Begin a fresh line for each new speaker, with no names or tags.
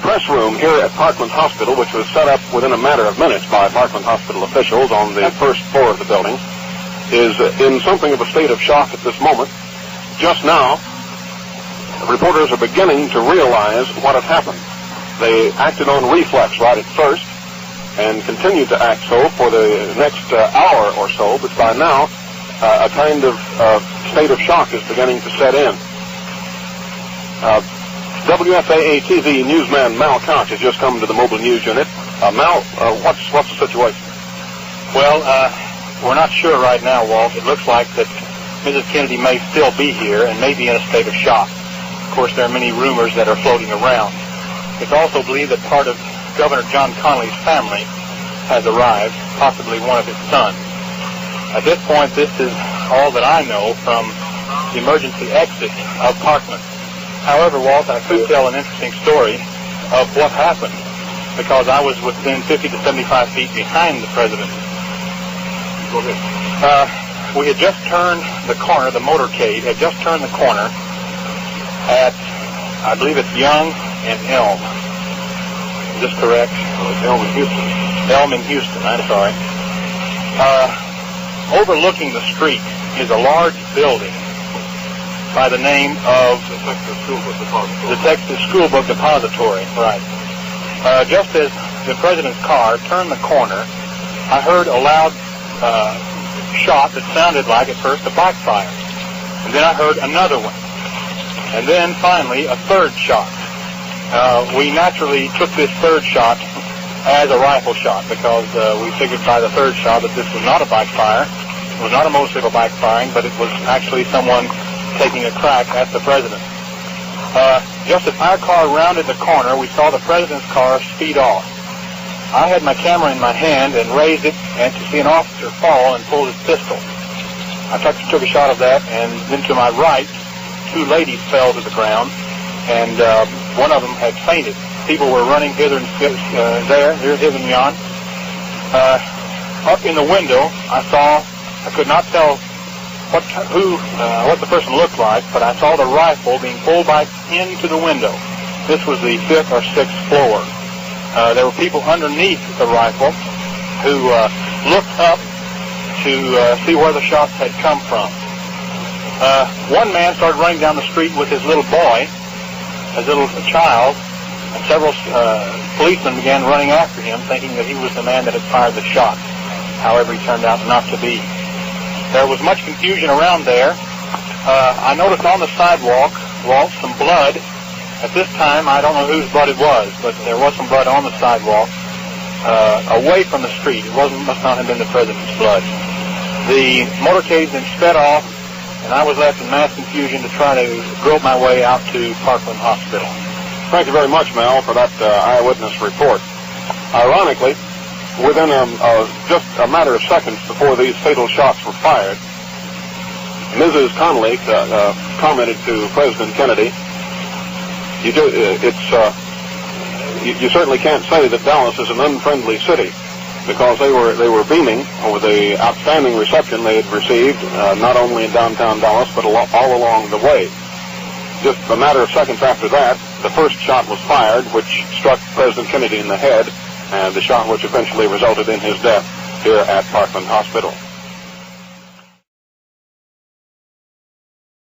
press room here at Parkland Hospital, which was set up within a matter of minutes by Parkland Hospital officials on the first floor of the building, is in something of a state of shock at this moment. Just now, reporters are beginning to realize what had happened. They acted on reflex right at first and continued to act so for the next hour or so, but by now a kind of state of shock is beginning to set in. WFAA-TV newsman Mal Koch has just come to the mobile news unit. Mal, what's the situation?
Well, we're not sure right now, Walt. It looks like that Mrs. Kennedy may still be here and may be in a state of shock. Of course, there are many rumors that are floating around. It's also believed that part of Governor John Connolly's family has arrived, possibly one of his sons. At this point, this is all that I know from the emergency exit of Parkland. However, Walt, I could tell an interesting story of what happened, because I was within 50 to 75 feet behind the president. Go ahead. We had just turned the corner, the motorcade had just turned the corner at, I believe it's Young and Elm. Is this correct?
Oh, it's Elm in Houston.
Elm in Houston, I'm sorry. Overlooking the street is a large building by the name of the Texas School Book Depository. Right. Just as the president's car turned the corner, I heard a loud shot that sounded like, at first, a backfire. And then I heard another one. And then, finally, a third shot. We naturally took this third shot as a rifle shot, because we figured by the third shot that this was not a backfire. It was not a motorcycle backfiring, but it was actually someone taking a crack at the president. Just as our car rounded the corner, we saw the president's car speed off. I had my camera in my hand and raised it, and to see an officer fall and pull his pistol. I took a shot of that, and then to my right, two ladies fell to the ground, and one of them had fainted. People were running hither and hither and yon. Up in the window, I could not tell what the person looked like, but I saw the rifle being pulled back into the window. This was the 5th or 6th floor. There were people underneath the rifle who looked up to see where the shots had come from. One man started running down the street with his little boy, his little child, and several policemen began running after him, thinking that he was the man that had fired the shot. However, he turned out not to be. There was much confusion around there. I noticed on the sidewalk, Walt, some blood. At this time, I don't know whose blood it was, but there was some blood on the sidewalk away from the street. It must not have been the president's blood. The motorcade then sped off, and I was left in mass confusion to try to grope my way out to Parkland Hospital.
Thank you very much, Mel, for that eyewitness report. Ironically, within just a matter of seconds before these fatal shots were fired, Mrs. Connolly commented to President Kennedy, you certainly can't say that Dallas is an unfriendly city, because they were beaming over the outstanding reception they had received, not only in downtown Dallas, but all along the way. Just a matter of seconds after that, the first shot was fired, which struck President Kennedy in the head, and the shot which eventually resulted in his death here at Parkland Hospital.